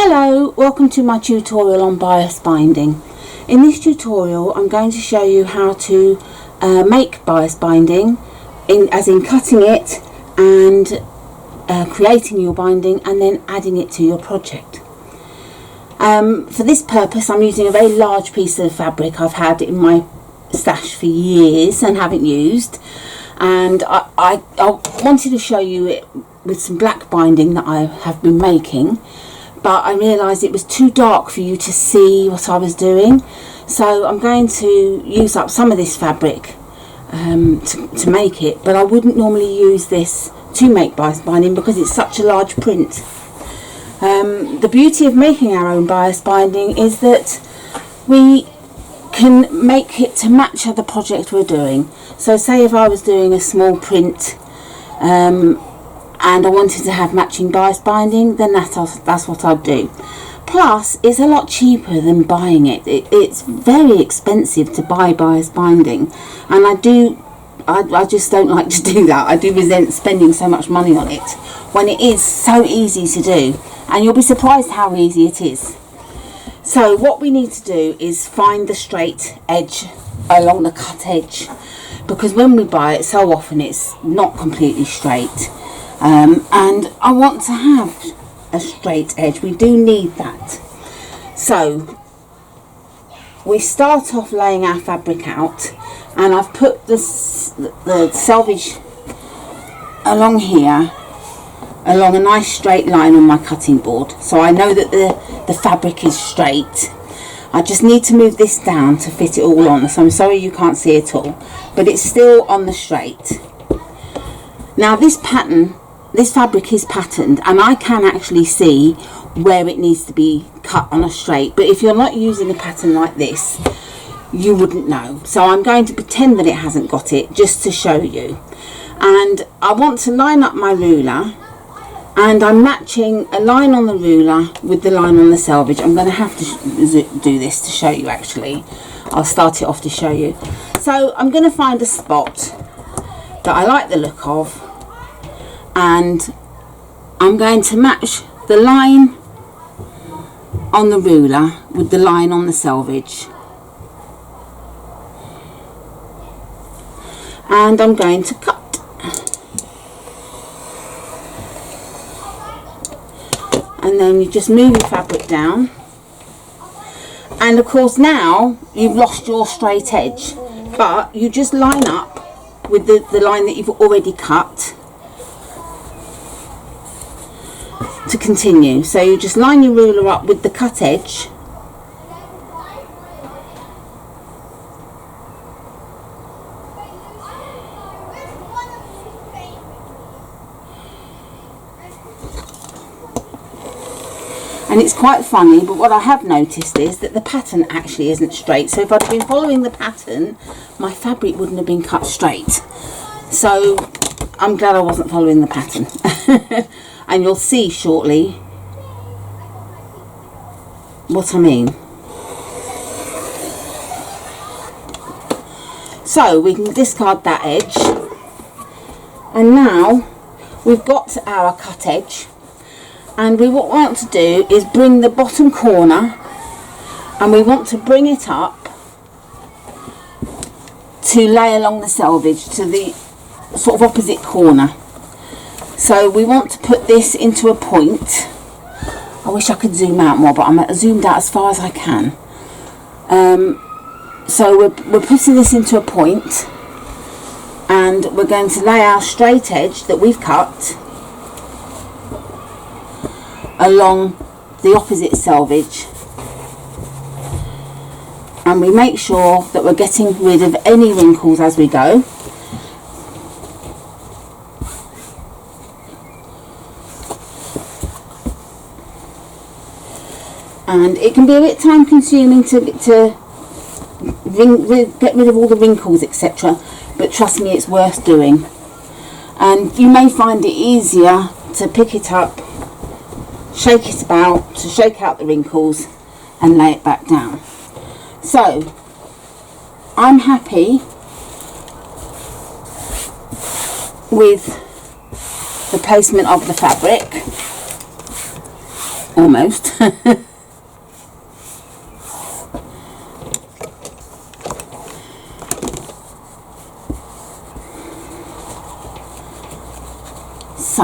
Hello, welcome to my tutorial on bias binding. In this tutorial I'm going to show you how to make bias binding, as in cutting it and creating your binding and then adding it to your project. For this purpose I'm using a very large piece of fabric I've had in my stash for years and haven't used, and I wanted to show you it with some black binding that I have been making, but I realised it was too dark for you to see what I was doing, so I'm going to use up some of this fabric to make it, but I wouldn't normally use this to make bias binding because it's such a large print. The beauty of making our own bias binding is that we can make it to match the project we're doing. So say if I was doing a small print and I wanted to have matching bias binding, then that's what I'd do. Plus it's a lot cheaper than buying it. It's very expensive to buy bias binding, and I just don't like to do that. I do resent spending so much money on it when it is so easy to do, and you'll be surprised how easy it is. So what we need to do is find the straight edge along the cut edge, because when we buy it so often it's not completely straight, and I want to have a straight edge. We do need that. So we start off laying our fabric out, and I've put the selvage along here along a nice straight line on my cutting board, so I know that the fabric is straight. I just need to move this down to fit it all on, so I'm sorry you can't see it all, but it's still on the straight. Now this fabric is patterned, and I can actually see where it needs to be cut on a straight, but if you're not using a pattern like this you wouldn't know, so I'm going to pretend that it hasn't got it just to show you. And I want to line up my ruler, and I'm matching a line on the ruler with the line on the selvage. I'm going to have to do this to show you actually. I'll start it off to show you. So I'm going to find a spot that I like the look of, and I'm going to match the line on the ruler with the line on the selvage, and I'm going to cut. And then you just move your fabric down, and of course now you've lost your straight edge, but you just line up with the line that you've already cut to continue. So you just line your ruler up with the cut edge, and it's quite funny, but what I have noticed is that the pattern actually isn't straight. So if I'd been following the pattern, my fabric wouldn't have been cut straight. So I'm glad I wasn't following the pattern. And you'll see shortly what I mean. So we can discard that edge, and now we've got our cut edge. And what we want to do is bring the bottom corner, and we want to bring it up to lay along the selvage to the sort of opposite corner. So we want to put this into a point. I wish I could zoom out more, but I'm zoomed out as far as I can. So we're putting this into a point, and we're going to lay our straight edge that we've cut along the opposite selvage, and we make sure that we're getting rid of any wrinkles as we go. And it can be a bit time consuming to get rid of all the wrinkles, etc., but trust me, it's worth doing. And you may find it easier to pick it up, shake it about to shake out the wrinkles, and lay it back down. So I'm happy with the placement of the fabric. almost. So,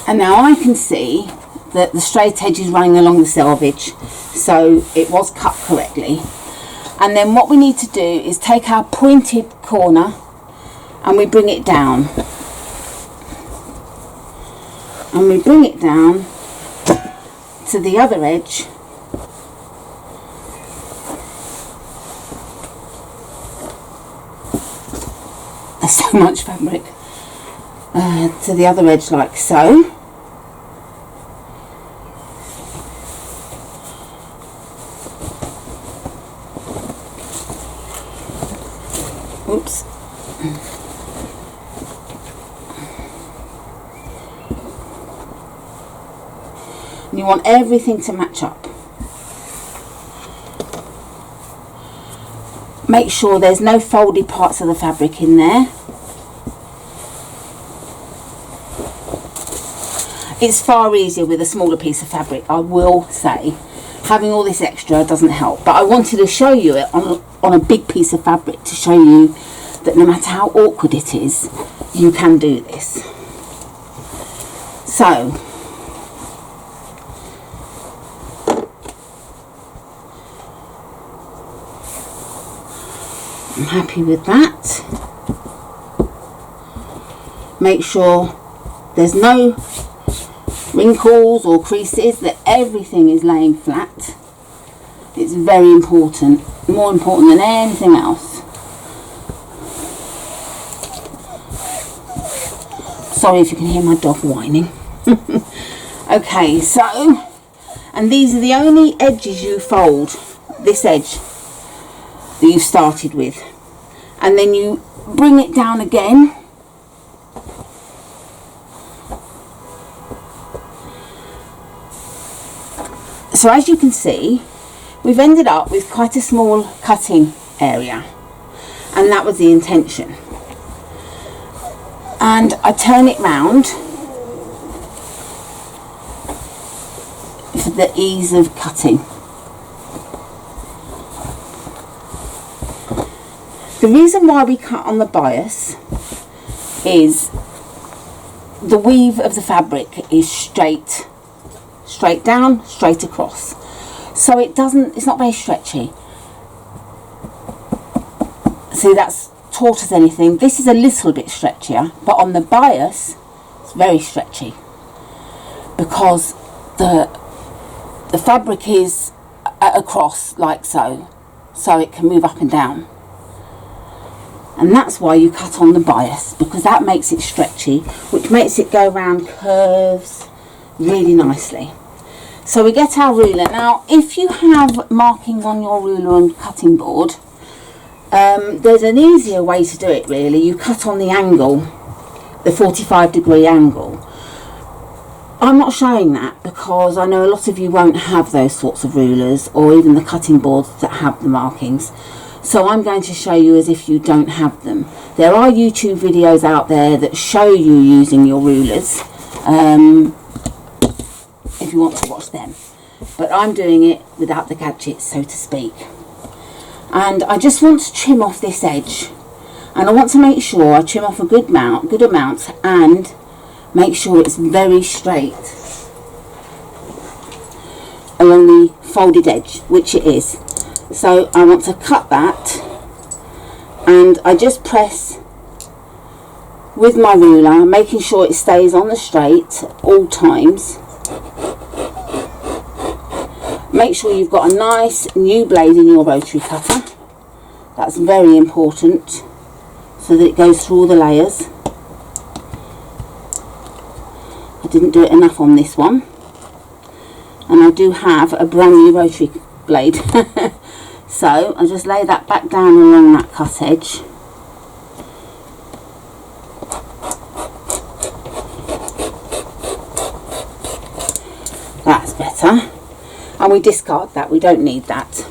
and now I can see that the straight edge is running along the selvage, so it was cut correctly. And then what we need to do is take our pointed corner and we bring it down. And we bring it down to the other edge. There's so much fabric. To the other edge like so. Oops. And you want everything to match up. Make sure there's no folded parts of the fabric in there. It's far easier with a smaller piece of fabric, I will say. Having all this extra doesn't help, but I wanted to show you it on a big piece of fabric to show you that no matter how awkward it is, you can do this. So, I'm happy with that. Make sure there's no wrinkles or creases, that everything is laying flat. It's very important, more important than anything else. Sorry if you can hear my dog whining. Okay, so, and these are the only edges you fold, this edge that you started with, and then you bring it down again. So as you can see, we've ended up with quite a small cutting area, and that was the intention. And I turn it round for the ease of cutting. The reason why we cut on the bias is the weave of the fabric is straight down, straight across, so it's not very stretchy. See, that's taut as anything. This is a little bit stretchier, but on the bias it's very stretchy because the fabric is across like so it can move up and down, and that's why you cut on the bias, because that makes it stretchy, which makes it go around curves really nicely. So we get our ruler. Now if you have markings on your ruler and cutting board, there's an easier way to do it really. You cut on the angle, the 45-degree angle. I'm not showing that because I know a lot of you won't have those sorts of rulers or even the cutting boards that have the markings. So I'm going to show you as if you don't have them. There are YouTube videos out there that show you using your rulers. If you want to watch them, but I'm doing it without the gadgets, so to speak. And I just want to trim off this edge, and I want to make sure I trim off a good amount and make sure it's very straight along the folded edge, which it is. So I want to cut that, and I just press with my ruler, making sure it stays on the straight all times. Make sure you've got a nice new blade in your rotary cutter. That's very important, so that it goes through all the layers. I didn't do it enough on this one, and I do have a brand new rotary blade. So I just lay that back down along that cut edge. That's better. And we discard that, we don't need that.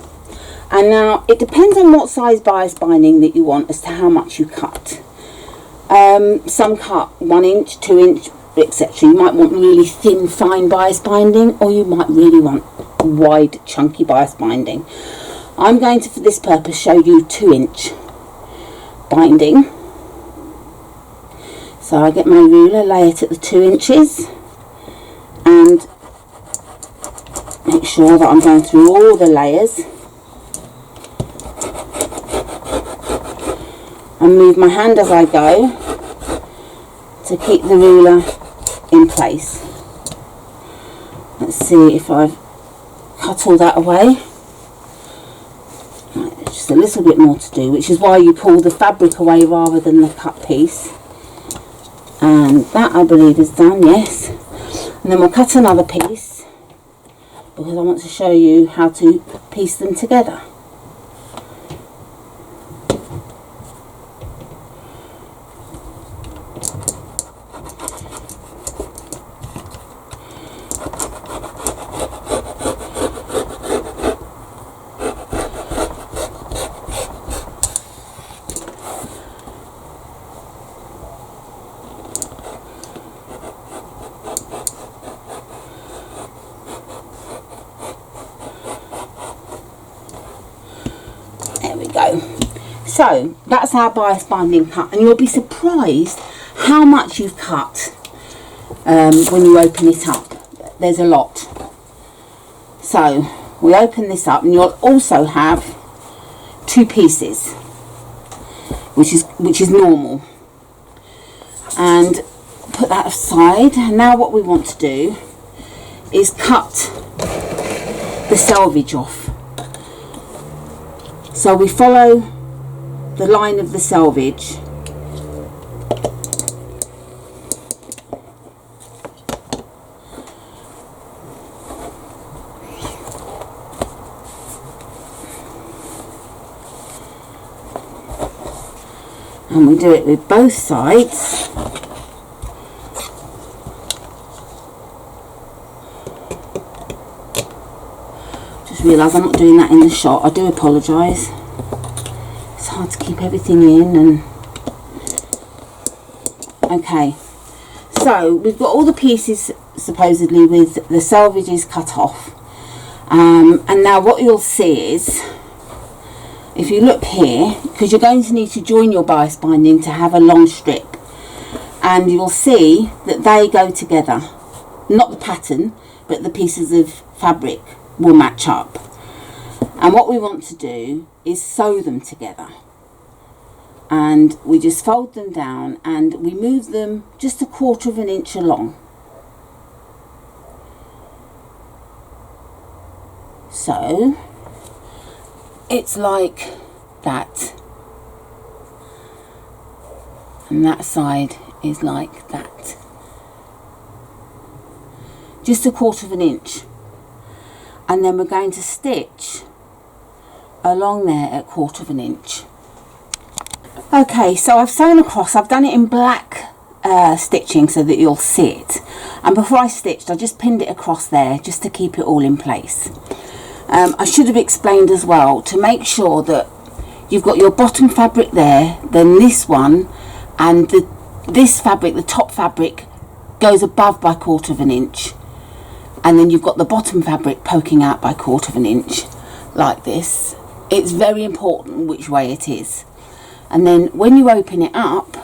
And now it depends on what size bias binding that you want as to how much you cut. Some cut 1 inch, 2 inch, etc. You might want really thin, fine bias binding, or you might really want wide, chunky bias binding. I'm going to, for this purpose, show you 2-inch binding. So I get my ruler, lay it at the 2 inches, and make sure that I'm going through all the layers, and move my hand as I go to keep the ruler in place. Let's see if I've cut all that away. Right, there's just a little bit more to do, which is why you pull the fabric away rather than the cut piece. And that, I believe, is done, yes. And then we'll cut another piece, because I want to show you how to piece them together. There we go. So that's our bias binding cut, and you'll be surprised how much you've cut when you open it up. There's a lot. So we open this up, and you'll also have 2 pieces, which is normal. And put that aside. Now what we want to do is cut the selvage off. So we follow the line of the selvage, and we do it with both sides. Just realise I'm not doing that in the shot. I do apologise. It's hard to keep everything in. And okay, so we've got all the pieces supposedly with the selvages cut off, and now what you'll see is, if you look here, because you're going to need to join your bias binding to have a long strip, and you'll see that they go together. Not the pattern, but the pieces of fabric will match up. And what we want to do is sew them together. And we just fold them down, and we move them just 1/4 of an inch along. So it's like that, and that side is like that, just 1/4 of an inch. And then we're going to stitch along there at 1/4 of an inch. Okay, so I've sewn across. I've done it in black stitching so that you'll see it, and before I stitched I just pinned it across there just to keep it all in place. I should have explained as well, to make sure that you've got your bottom fabric there, then this one, and this fabric, the top fabric, goes above by 1/4 of an inch, and then you've got the bottom fabric poking out by 1/4 of an inch, like this. It's very important which way it is. And then when you open it up,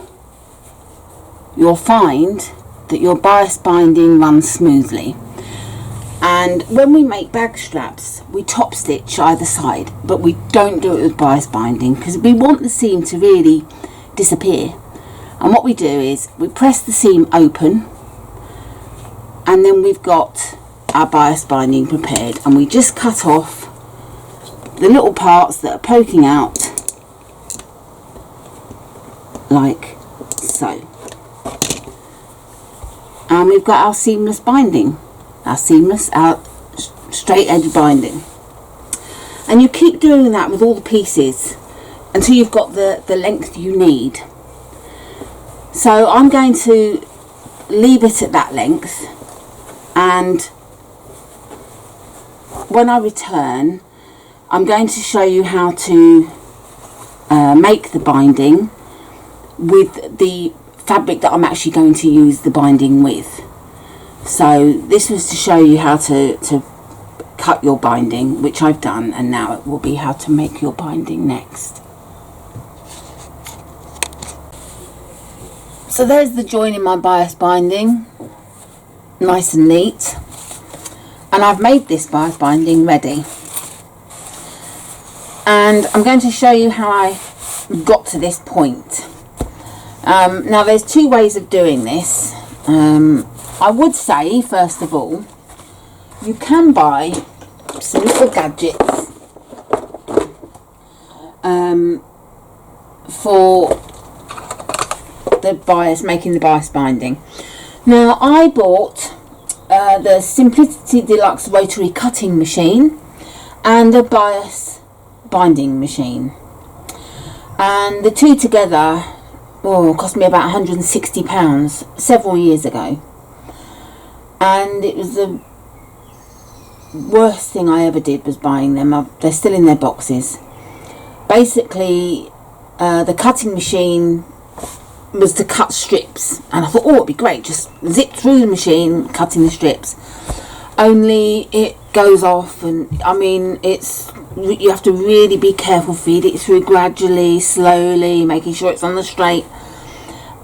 you'll find that your bias binding runs smoothly. And when we make bag straps, we top stitch either side, but we don't do it with bias binding because we want the seam to really disappear. And what we do is we press the seam open, and then we've got our bias binding prepared, and we just cut off the little parts that are poking out like so. And we've got our seamless binding, our straight edge binding. And you keep doing that with all the pieces until you've got the length you need. So I'm going to leave it at that length, and when I return I'm going to show you how to make the binding with the fabric that I'm actually going to use the binding with. So this was to show you how to cut your binding, which I've done, and now it will be how to make your binding next. So there's the join in my bias binding, nice and neat, and I've made this bias binding ready, and I'm going to show you how I got to this point. Now there's two ways of doing this. I would say, first of all, you can buy some little gadgets for the bias, making the bias binding. Now I bought the Simplicity Deluxe rotary cutting machine and a bias binding machine, and the two together cost me about £160 several years ago, and it was the worst thing I ever did was buying them. They're still in their boxes. Basically, the cutting machine was to cut strips, and I thought, oh, it'd be great, just zip through the machine cutting the strips, only it goes off, and I mean, you have to really be careful, feed it through gradually, slowly, making sure it's on the straight,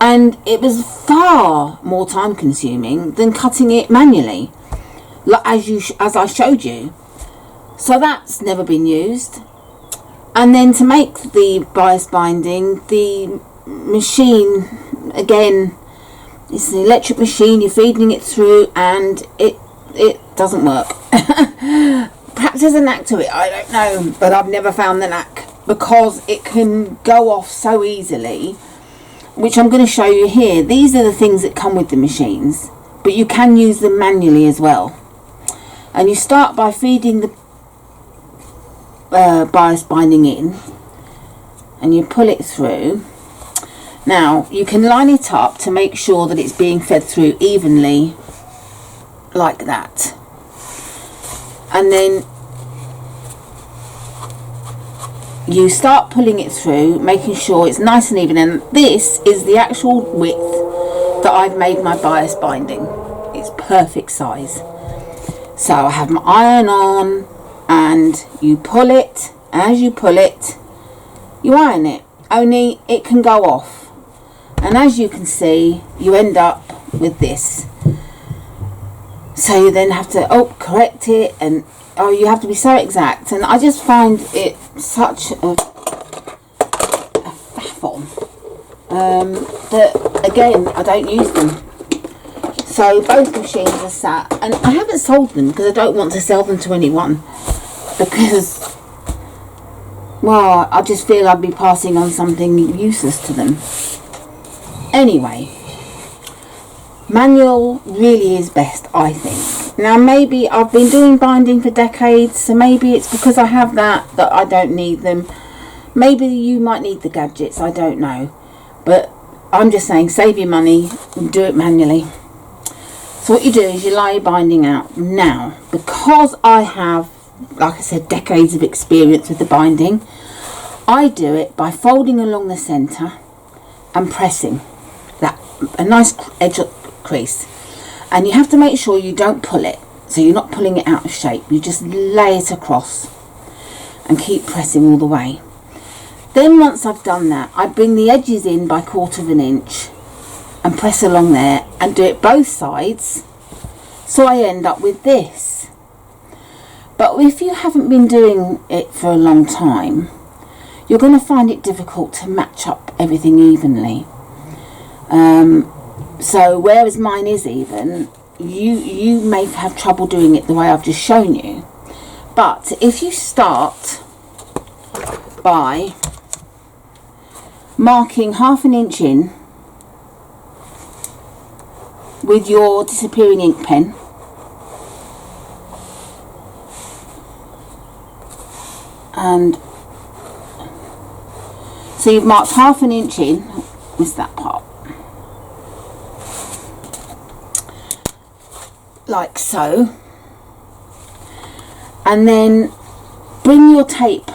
and it was far more time consuming than cutting it manually, as I showed you. So that's never been used. And then to make the bias binding, the machine, again, it's an electric machine, you're feeding it through, and it doesn't work. Perhaps there's a knack to it, I don't know, but I've never found the knack, because it can go off so easily, which I'm going to show you here. These are the things that come with the machines, but you can use them manually as well. And you start by feeding the bias binding in, and you pull it through. Now you can line it up to make sure that it's being fed through evenly, like that, and then you start pulling it through, making sure it's nice and even. And this is the actual width that I've made my bias binding. It's perfect size. So I have my iron on, and you pull it. As you pull it, you iron it, only it can go off, and as you can see, you end up with this. So you then have to correct it, and you have to be so exact, and I just find it such a faff on that, again, I don't use them. So both machines are sat, and I haven't sold them because I don't want to sell them to anyone, because, well, I just feel I'd be passing on something useless to them. Anyway, manual really is best, I think. Now maybe I've been doing binding for decades, so maybe it's because I have that I don't need them. Maybe you might need the gadgets, I don't know. But I'm just saying, save your money and do it manually. So what you do is you lay your binding out. Now, because I have, like I said, decades of experience with the binding, I do it by folding along the centre and pressing that, a nice edge crease. And you have to make sure you don't pull it, so you're not pulling it out of shape. You just lay it across and keep pressing all the way. Then once I've done that, I bring the edges in by 1/4 inch and press along there and do it both sides, so I end up with this. But if you haven't been doing it for a long time, you're going to find it difficult to match up everything evenly. So whereas mine is even, you may have trouble doing it the way I've just shown you. But if you start by marking 1/2 inch in with your disappearing ink pen, and so you've marked 1/2 inch in, missed that part, like so, and then bring your tape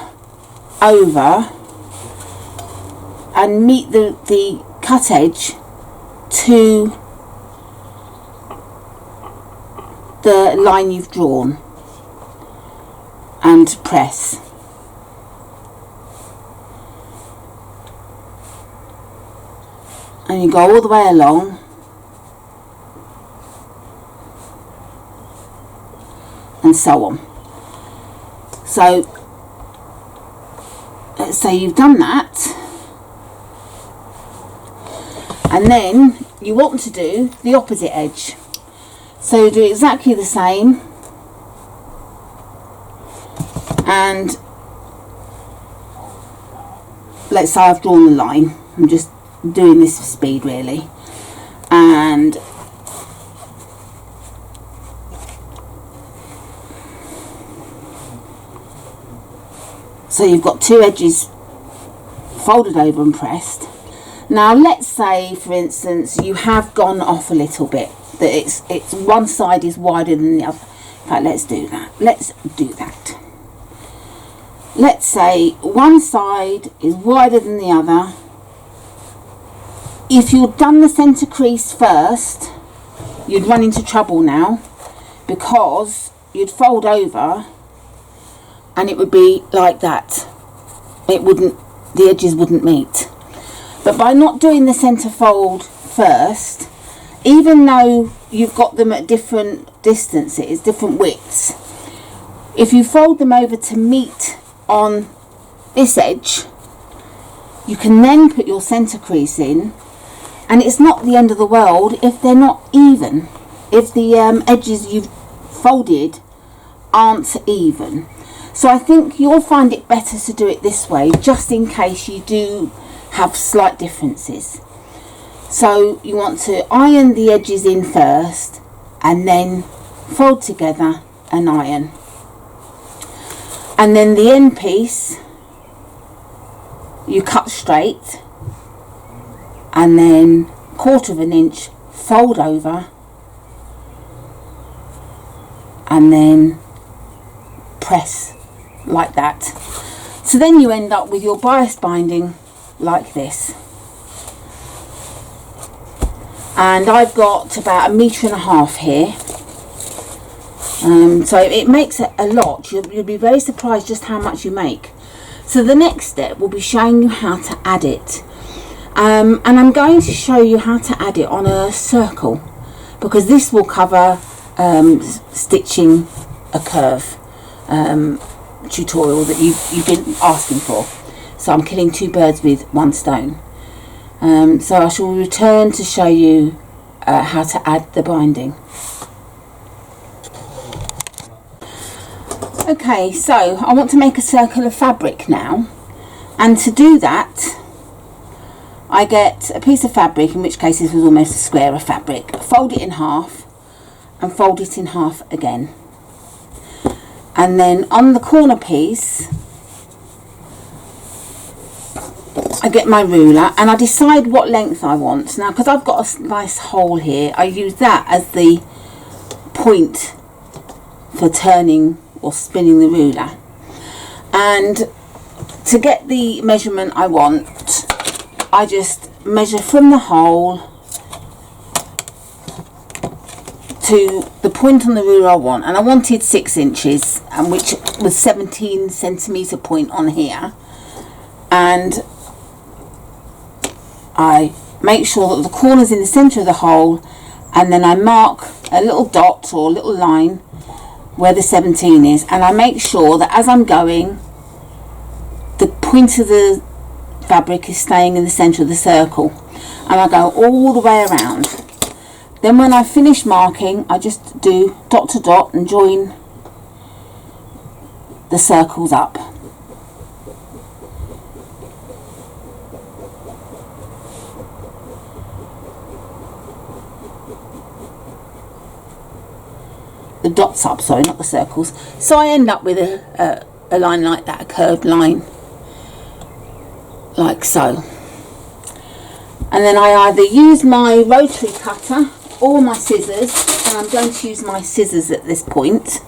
over and meet the cut edge to the line you've drawn and press. And you go all the way along and so on. So let's say you've done that, and then you want to do the opposite edge. So do exactly the same, and let's say I've drawn the line. I'm just doing this for speed really, and so you've got two edges folded over and pressed. Now let's say, for instance, you have gone off a little bit, that it's one side is wider than the other. In fact, let's do that. Let's say one side is wider than the other. If you'd done the centre crease first, you'd run into trouble now, because you'd fold over and it would be like that. The edges wouldn't meet. But by not doing the centre fold first, even though you've got them at different distances, different widths, if you fold them over to meet on this edge, you can then put your centre crease in, and it's not the end of the world if they're not even, if the edges you've folded aren't even. So I think you'll find it better to do it this way, just in case you do have slight differences. So you want to iron the edges in first and then fold together and iron. And then the end piece you cut straight and then 1/4 of an inch fold over and then press like that. So then you end up with your bias binding like this. And I've got about 1.5 meters here, so it makes a lot. You'll be very surprised just how much you make. So the next step will be showing you how to add it, and I'm going to show you how to add it on a circle, because this will cover stitching a curve tutorial that you've been asking for. So I'm killing two birds with one stone. So I shall return to show you how to add the binding. Okay, so I want to make a circle of fabric now, and to do that I get a piece of fabric, in which case this was almost a square of fabric, fold it in half and fold it in half again, and then on the corner piece I get my ruler and I decide what length I want. Now, because I've got a nice hole here, I use that as the point for turning or spinning the ruler. And to get the measurement I want, I just measure from the hole to the point on the ruler I want, and I wanted 6 inches, and which was 17 centimetre point on here. And I make sure that the corner's in the centre of the hole, and then I mark a little dot or a little line where the 17 is, and I make sure that as I'm going, the point of the fabric is staying in the centre of the circle, and I go all the way around. Then when I finish marking, I just do dot to dot and join the circles up. The dots up, sorry, not the circles. So I end up with a line like that, a curved line, like so. And then I either use my rotary cutter or my scissors, and I'm going to use my scissors at this point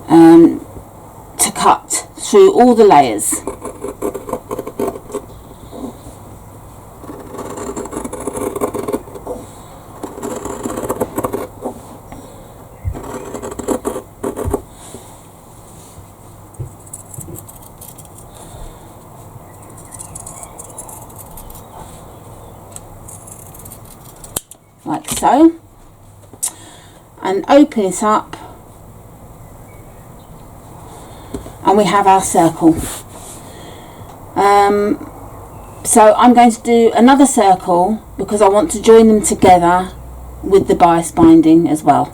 to cut through all the layers. like so, and open it up, and we have our circle. So I'm going to do another circle because I want to join them together with the bias binding as well.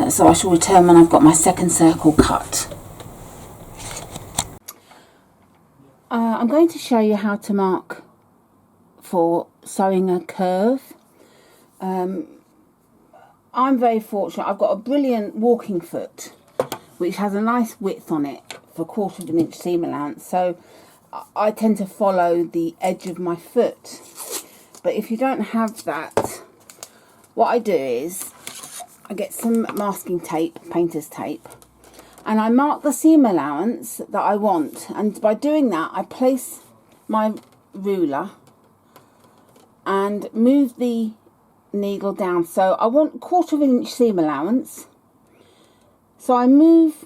So I shall return when I've got my second circle cut. I'm going to show you how to mark for sewing a curve. I'm very fortunate. I've got a brilliant walking foot which has a nice width on it for 1/4 of an inch seam allowance, so I tend to follow the edge of my foot. But if you don't have that, what I do is I get some masking tape, painter's tape, and I mark the seam allowance that I want, and by doing that I place my ruler and move the needle down. So I want 1/4 of an inch seam allowance, so I move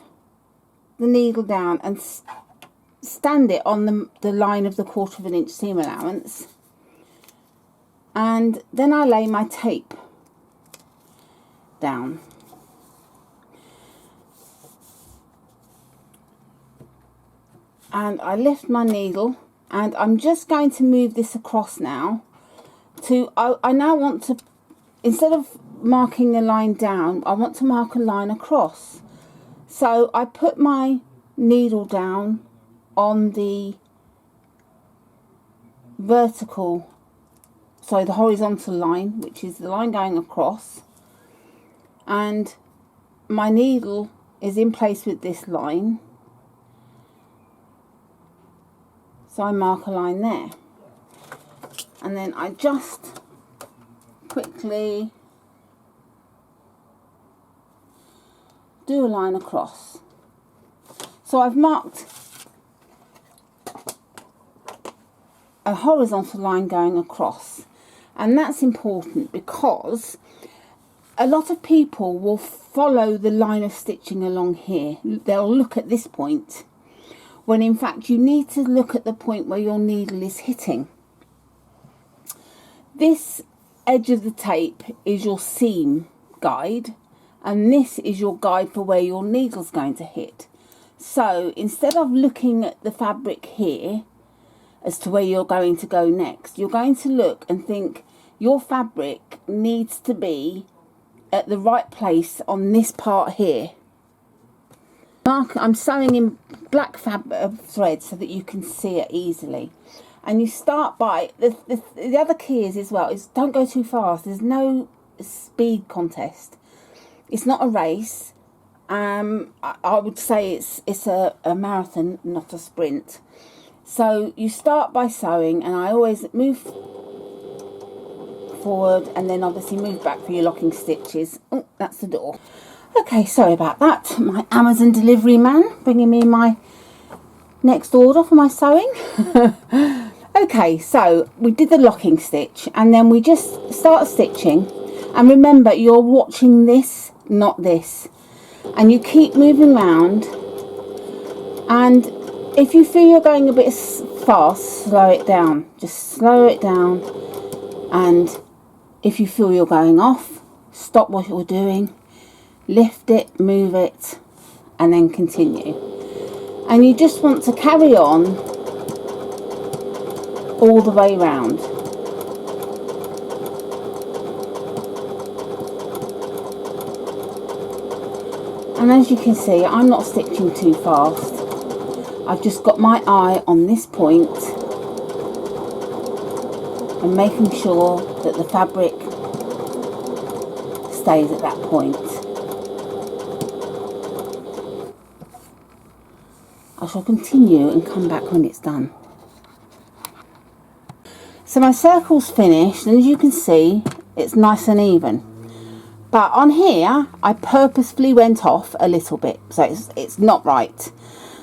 the needle down and stand it on the line of the 1/4 of an inch seam allowance, and then I lay my tape down. And I lift my needle, and I'm just going to move this across now to, I now want to, instead of marking a line down, I want to mark a line across. So I put my needle down on the vertical, so the horizontal line, which is the line going across, and my needle is in place with this line, so I mark a line there, and then I just quickly do a line across. So I've marked a horizontal line going across, and that's important because a lot of people will follow the line of stitching along here. They'll look at this point, when in fact you need to look at the point where your needle is hitting. This edge of the tape is your seam guide, and this is your guide for where your needle's going to hit. So instead of looking at the fabric here as to where you're going to go next, you're going to look and think your fabric needs to be at the right place on this part here. I'm sewing in black thread so that you can see it easily. And you start by, the other key is as well, is don't go too fast. There's no speed contest. It's not a race. I would say it's a marathon, not a sprint. So you start by sewing, and I always move forward and then obviously move back for your locking stitches. Oh, that's the door. Okay, sorry about that. My Amazon delivery man bringing me my next order for my sewing. Okay, so we did the locking stitch, and then we just start stitching, and remember you're watching this, not this, and you keep moving round, and if you feel you're going a bit fast, slow it down. Just slow it down, and if you feel you're going off, stop what you're doing, lift it, move it, and then continue. And you just want to carry on all the way round. And as you can see, I'm not stitching too fast. I've just got my eye on this point and making sure that the fabric stays at that point. I shall continue and come back when it's done. So my circle's finished, and as you can see, it's nice and even. But on here, I purposefully went off a little bit, so it's not right.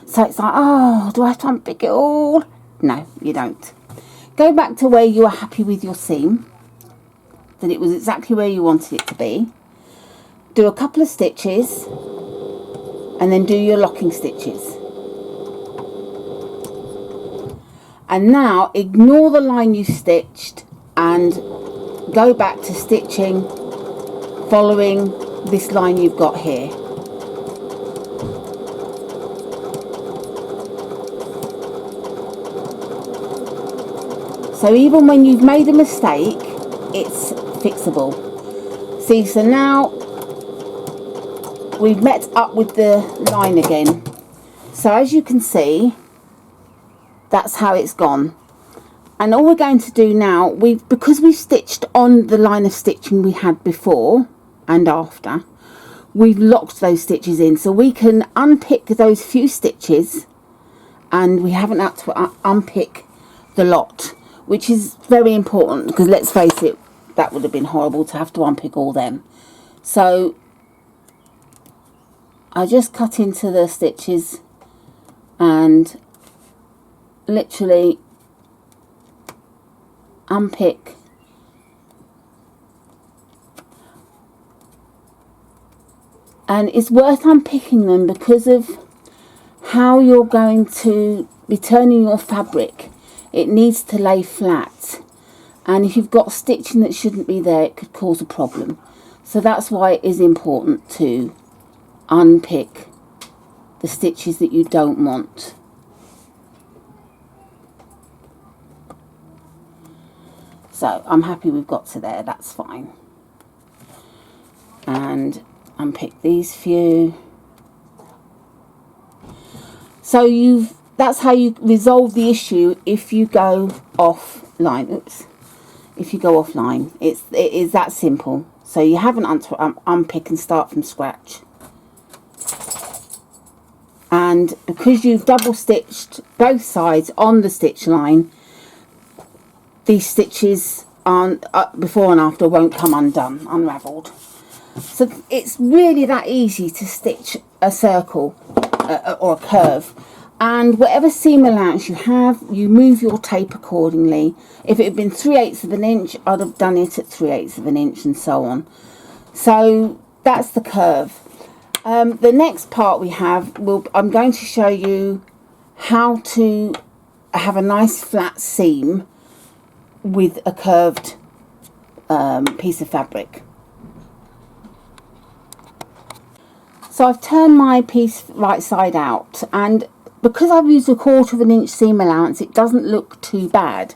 So it's like, oh, do I have to unpick it all? No, you don't. Go back to where you are happy with your seam, that it was exactly where you wanted it to be. Do a couple of stitches, and then do your locking stitches. And now ignore the line you stitched and go back to stitching following this line you've got here. So even when you've made a mistake, it's fixable. See, so now we've met up with the line again. So as you can see, that's how it's gone. And all we're going to do now, because we've stitched on the line of stitching we had before and after, we've locked those stitches in. So we can unpick those few stitches, and we haven't had to unpick the lot, which is very important, because let's face it, that would have been horrible to have to unpick all them. So I just cut into the stitches and literally unpick and it's worth unpicking them because of how you're going to be turning your fabric. It needs to lay flat, and if you've got stitching that shouldn't be there, it could cause a problem. So that's why it is important to unpick the stitches that you don't want. So I'm happy we've got to there, that's fine. And unpick these few. So that's how you resolve the issue if you go offline. Oops. If you go offline, it is that simple. So you haven't unpick and start from scratch. And because you've double stitched both sides on the stitch line, these stitches before and after won't come undone, unravelled. So it's really that easy to stitch a circle or a curve. And whatever seam allowance you have, you move your tape accordingly. If it had been 3/8 of an inch, I'd have done it at 3/8 of an inch, and so on. So that's the curve. The next part we have, I'm going to show you how to have a nice flat seam with a curved piece of fabric. So I've turned my piece right side out, and because I've used 1/4 of an inch seam allowance, it doesn't look too bad.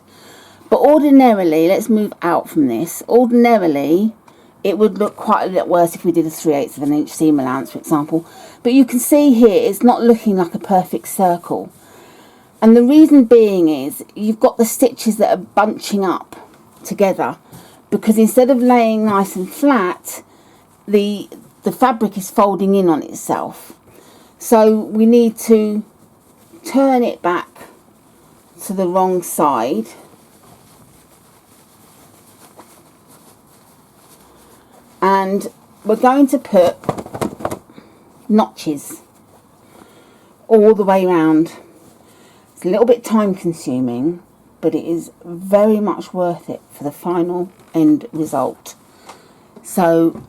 But ordinarily, let's move out from this, ordinarily it would look quite a lot worse if we did a 3/8 of an inch seam allowance, for example. But you can see here it's not looking like a perfect circle. And the reason being is you've got the stitches that are bunching up together, because instead of laying nice and flat, the fabric is folding in on itself. So we need to turn it back to the wrong side. And we're going to put notches all the way around. It's a little bit time consuming, but it is very much worth it for the final end result. So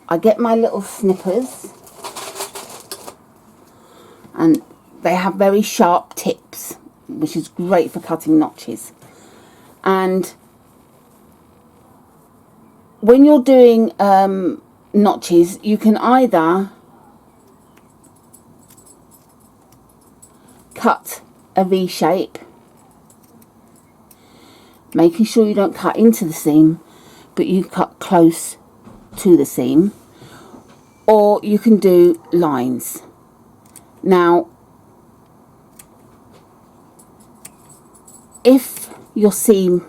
I get my little snippers, and they have very sharp tips, which is great for cutting notches. And when you're doing notches, you can either cut a V shape, making sure you don't cut into the seam, but you cut close to the seam, or you can do lines. Now, if your seam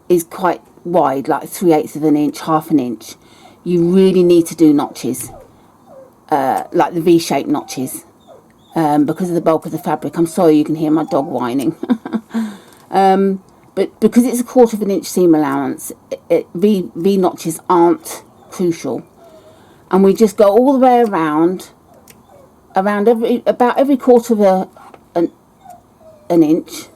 is quite wide, like 3/8 of an inch, 1/2 an inch, you really need to do notches, like the V-shaped notches, because of the bulk of the fabric. I'm sorry, you can hear my dog whining. But because it's 1/4 of an inch seam allowance, V notches aren't crucial. And we just go all the way around about every 1/4 of an inch,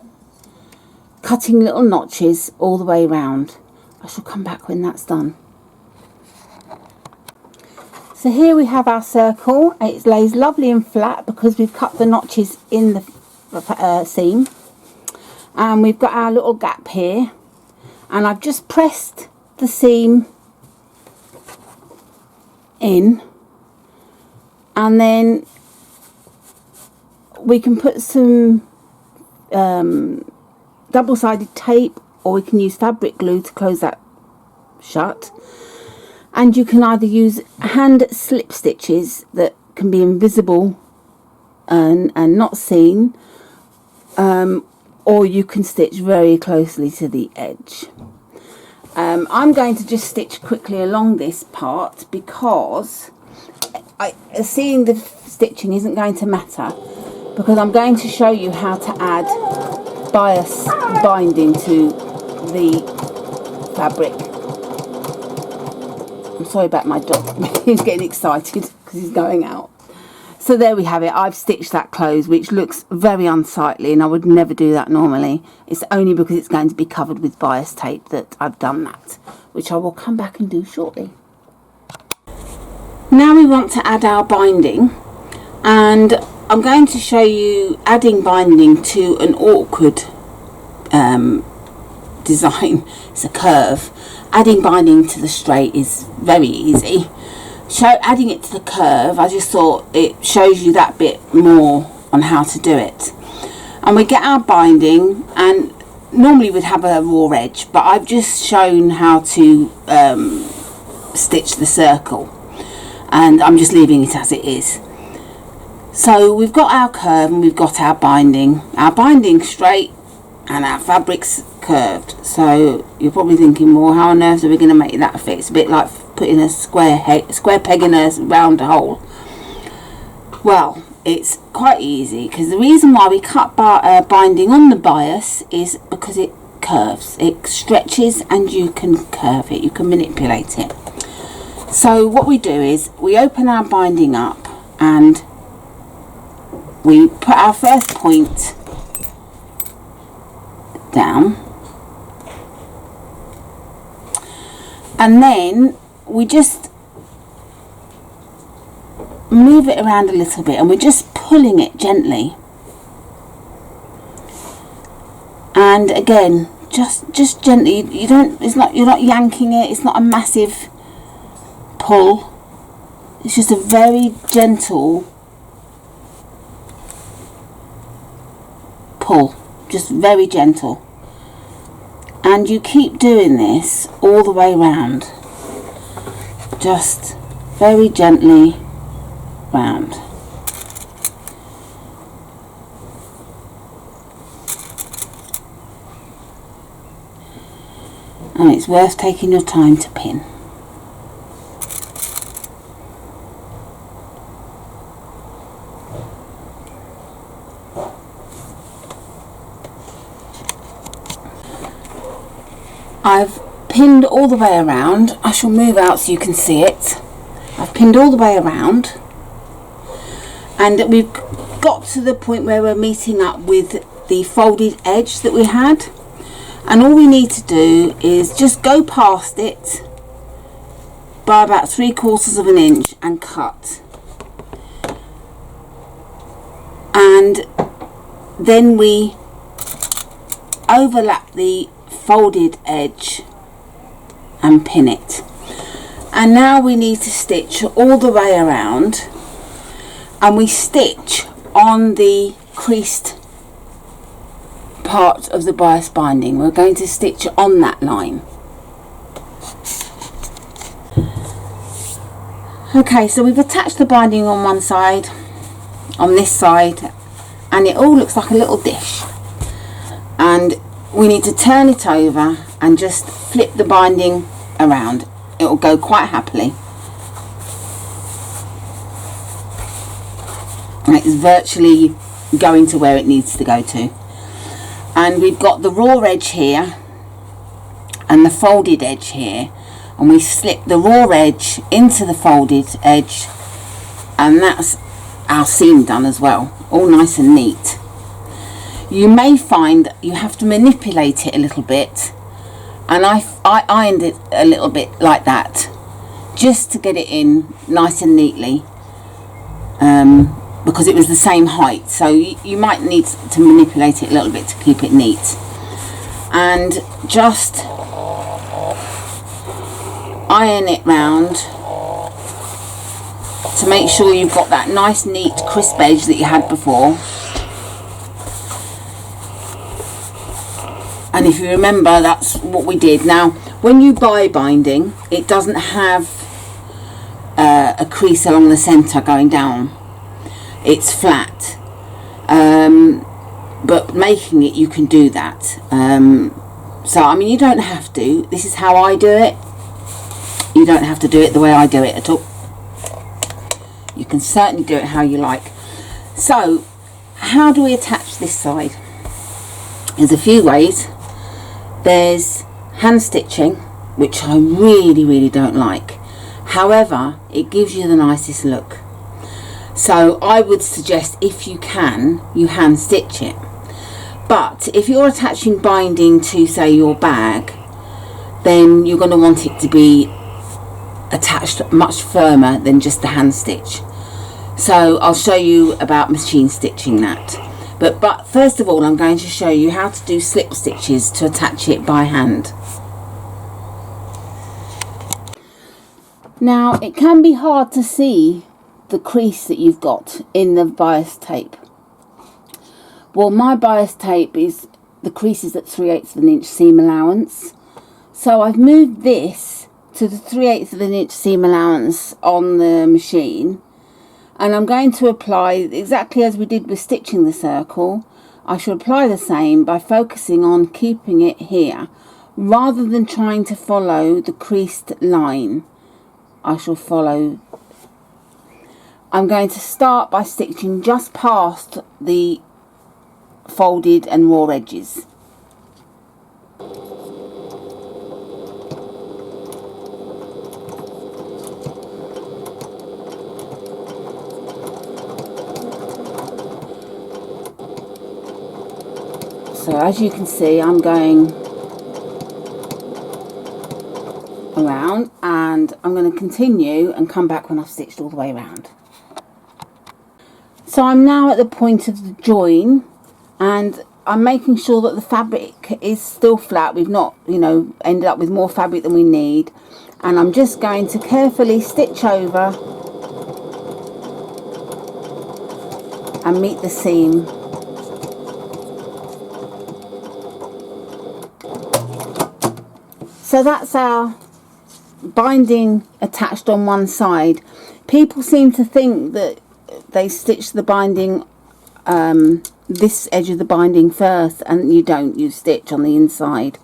cutting little notches all the way around. I shall come back when that's done. So here we have our circle. It lays lovely and flat because we've cut the notches in the seam. And we've got our little gap here. and I've just pressed the seam in, and then we can put some double-sided tape, or we can use fabric glue to close that shut. And you can either use hand slip stitches that can be invisible and not seen, or you can stitch very closely to the edge. I'm going to just stitch quickly along this part because seeing the stitching isn't going to matter, because I'm going to show you how to add bias binding to the fabric. I'm sorry about my dog. He's getting excited because he's going out. So there we have it. I've stitched that close, which looks very unsightly, and I would never do that normally. It's only because it's going to be covered with bias tape that I've done that, which I will come back and do shortly. Now we want to add our binding, and I'm going to show you adding binding to an awkward design. It's a curve. Adding binding to the straight is very easy. Adding it to the curve, I just thought it shows you that bit more on how to do it. And we get our binding, and normally we'd have a raw edge, but I've just shown how to stitch the circle, and I'm just leaving it as it is. So we've got our curve and we've got our binding straight and our fabric's curved. So you're probably thinking, well, how on earth are we going to make that fit? It's a bit like putting a square peg in a round hole. Well, it's quite easy, because the reason why we cut binding on the bias is because it curves, it stretches, and you can curve it, you can manipulate it. So what we do is we open our binding up and we put our first point down, and then we just move it around a little bit, and we're just pulling it gently. And again, just gently. You're not yanking it. It's not a massive pull. It's just a very gentle pull, just very gentle. And you keep doing this all the way round, just very gently round. And it's worth taking your time to pin. I've pinned all the way around. I shall move out so you can see it. I've pinned all the way around, and we've got to the point where we're meeting up with the folded edge that we had, and all we need to do is just go past it by about 3/4 of an inch and cut, and then we overlap the folded edge and pin it. And now we need to stitch all the way around, and we stitch on the creased part of the bias binding. We're going to stitch on that line. Okay, so we've attached the binding on one side, on this side, and it all looks like a little dish, and we need to turn it over and just flip the binding around. It will go quite happily. And it's virtually going to where it needs to go to. And we've got the raw edge here and the folded edge here, and we slip the raw edge into the folded edge, and that's our seam done as well, all nice and neat. You may find you have to manipulate it a little bit, and I ironed it a little bit like that just to get it in nice and neatly, because it was the same height, so you might need to manipulate it a little bit to keep it neat. And just iron it round to make sure you've got that nice neat crisp edge that you had before. And if you remember, that's what we did. Now when you buy binding, it doesn't have a crease along the centre going down, it's flat, but making it you can do that. So I mean, you don't have to. This is how I do it. You don't have to do it the way I do it at all. You can certainly do it how you like. So how do we attach this side? There's a few ways. There's hand stitching, which I really don't like. However, it gives you the nicest look. So I would suggest, if you can, you hand stitch it. But if you're attaching binding to, say, your bag, then you're going to want it to be attached much firmer than just the hand stitch. So I'll show you about machine stitching that. But first of all, I'm going to show you how to do slip stitches to attach it by hand. Now, it can be hard to see the crease that you've got in the bias tape. Well, my bias tape is, the crease is at 3/8 of an inch seam allowance. So I've moved this to the 3/8 of an inch seam allowance on the machine. And I'm going to apply, exactly as we did with stitching the circle, I shall apply the same by focusing on keeping it here, rather than trying to follow the creased line. I shall follow. I'm going to start by stitching just past the folded and raw edges. So as you can see, I'm going around, and I'm going to continue and come back when I've stitched all the way around. So I'm now at the point of the join, and I'm making sure that the fabric is still flat. We've not, you know, ended up with more fabric than we need, and I'm just going to carefully stitch over and meet the seam. So that's our binding attached on one side. People seem to think that they stitch the binding, this edge of the binding first, and you don't. You stitch on the inside.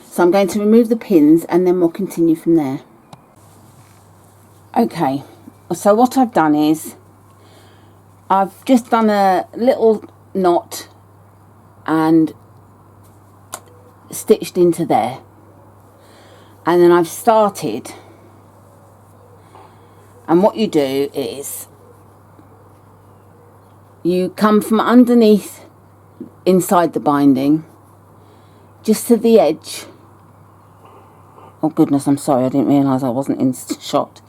So I'm going to remove the pins, and then we'll continue from there. Okay, so what I've done is I've just done a little knot and stitched into there. And then I've started, and what you do is you come from underneath inside the binding just to the edge. Oh goodness, I'm sorry, I didn't realise I wasn't in shot.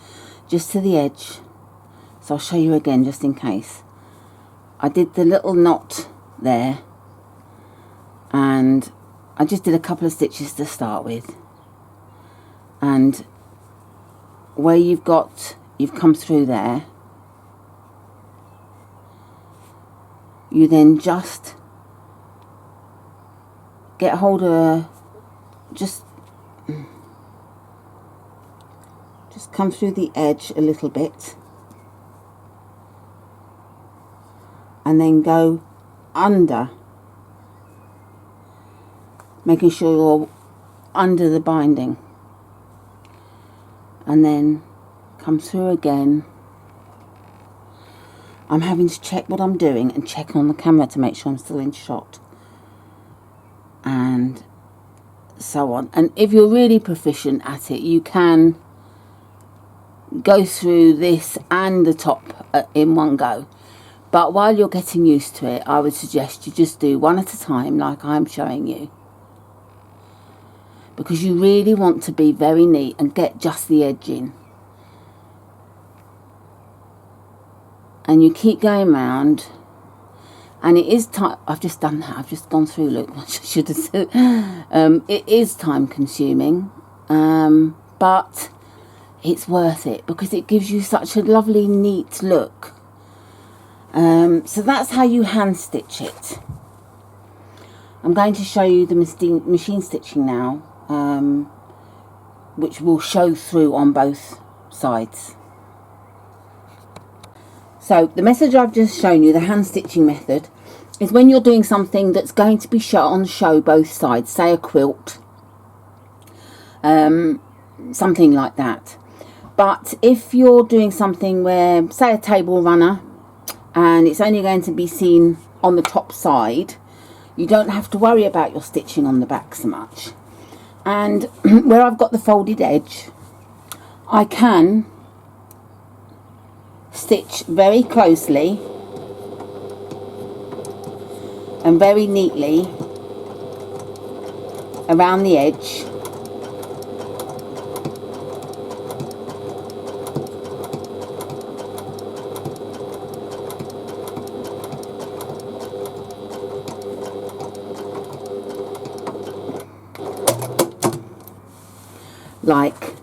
Just to the edge. So I'll show you again just in case. I did the little knot there, and I just did a couple of stitches to start with. And where you've come through there, you then just get hold of just come through the edge a little bit, and then go under, making sure you're under the binding. And then come through again. I'm having to check what I'm doing and check on the camera to make sure I'm still in shot. And so on. And if you're really proficient at it, you can go through this and the top in one go. But while you're getting used to it, I would suggest you just do one at a time, like I'm showing you. Because you really want to be very neat and get just the edge in. And you keep going round, and it is time. I've just done that. I've just gone through. Look, I should have said. It is time consuming, but it's worth it because it gives you such a lovely neat look. So that's how you hand stitch it. I'm going to show you the machine stitching now, which will show through on both sides. So the message I've just shown you, the hand stitching method, is when you're doing something that's going to be on show both sides, say a quilt, something like that. But if you're doing something where, say, a table runner, and it's only going to be seen on the top side, you don't have to worry about your stitching on the back so much. And where I've got the folded edge, I can stitch very closely and very neatly around the edge, like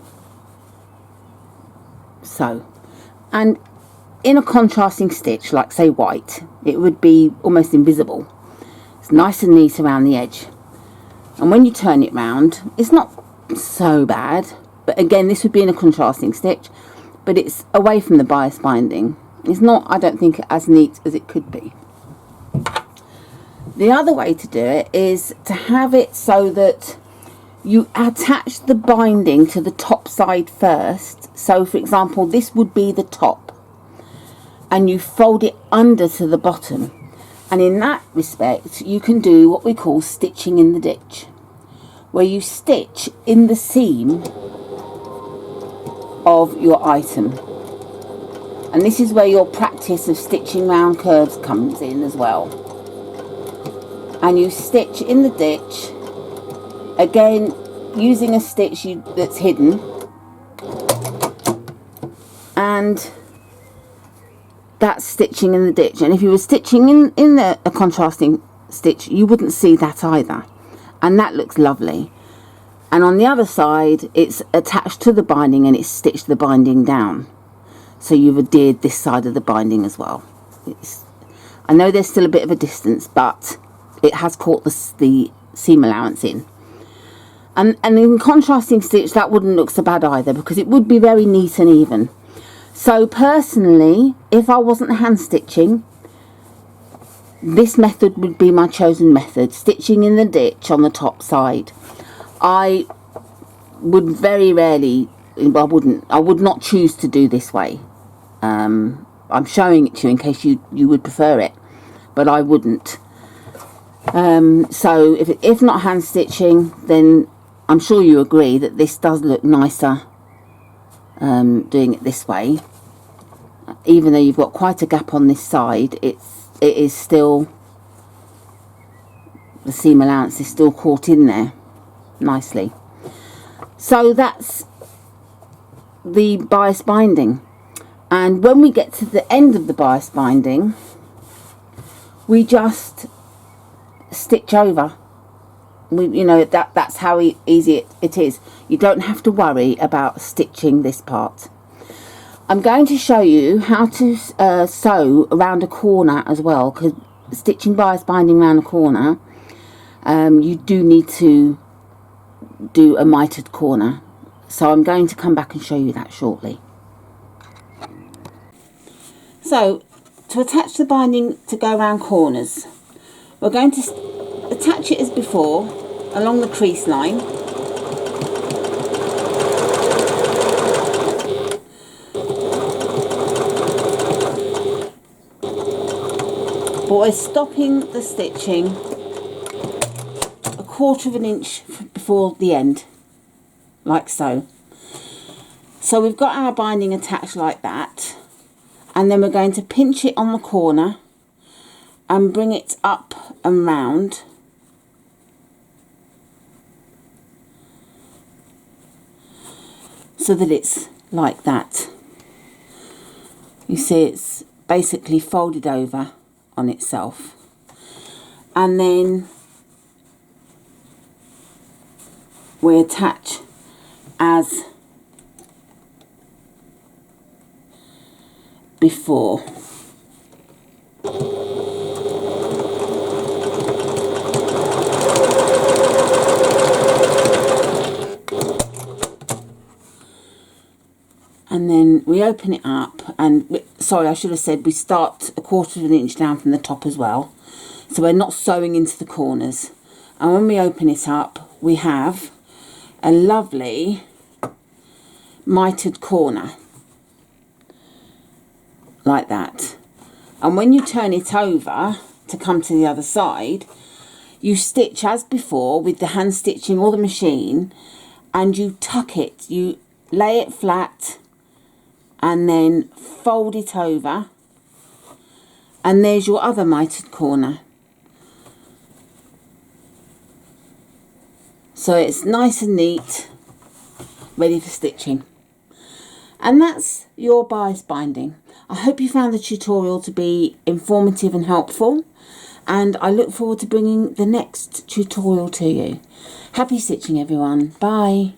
so. And in a contrasting stitch, like say white, it would be almost invisible. It's nice and neat around the edge, and when you turn it round, it's not so bad. But again, this would be in a contrasting stitch, but it's away from the bias binding. It's not, I don't think, as neat as it could be. The other way to do it is to have it so that you attach the binding to the top side first. So for example, this would be the top, and you fold it under to the bottom, and in that respect you can do what we call stitching in the ditch, where you stitch in the seam of your item. And this is where your practice of stitching round curves comes in as well. And you stitch in the ditch, again using a stitch that's hidden, and that's stitching in the ditch. And if you were stitching in a contrasting stitch, you wouldn't see that either, and that looks lovely. And on the other side, it's attached to the binding and it's stitched the binding down, so you've adhered this side of the binding as well. I know there's still a bit of a distance, but it has caught the seam allowance in. And in contrasting stitch, that wouldn't look so bad either, because it would be very neat and even. So personally, if I wasn't hand stitching, this method would be my chosen method, stitching in the ditch on the top side. I would very rarely, I would not choose to do this way. I'm showing it to you in case you would prefer it, but I wouldn't. So if not hand stitching, then I'm sure you agree that this does look nicer doing it this way. Even though you've got quite a gap on this side, it is still, the seam allowance is still caught in there nicely. So that's the bias binding. And when we get to the end of the bias binding, we just stitch over. That's how easy it is. You don't have to worry about stitching this part. I'm going to show you how to sew around a corner as well, because stitching bias binding around a corner, you do need to do a mitred corner. So I'm going to come back and show you that shortly. So to attach the binding to go around corners, we're going to attach it as before along the crease line. But we're stopping the stitching a 1/4 of an inch before the end, like so. So we've got our binding attached like that, and then we're going to pinch it on the corner and bring it up and round. So that it's like that. You see, it's basically folded over on itself. And then we attach as before. And then we open it up, and sorry, I should have said we start 1/4 inch down from the top as well, so we're not sewing into the corners. And when we open it up, we have a lovely mitred corner like that. And when you turn it over to come to the other side, you stitch as before with the hand stitching or the machine, and you tuck it, you lay it flat and then fold it over, and there's your other mitred corner. So it's nice and neat, ready for stitching. And that's your bias binding. I hope you found the tutorial to be informative and helpful, and I look forward to bringing the next tutorial to you. Happy stitching, everyone. Bye.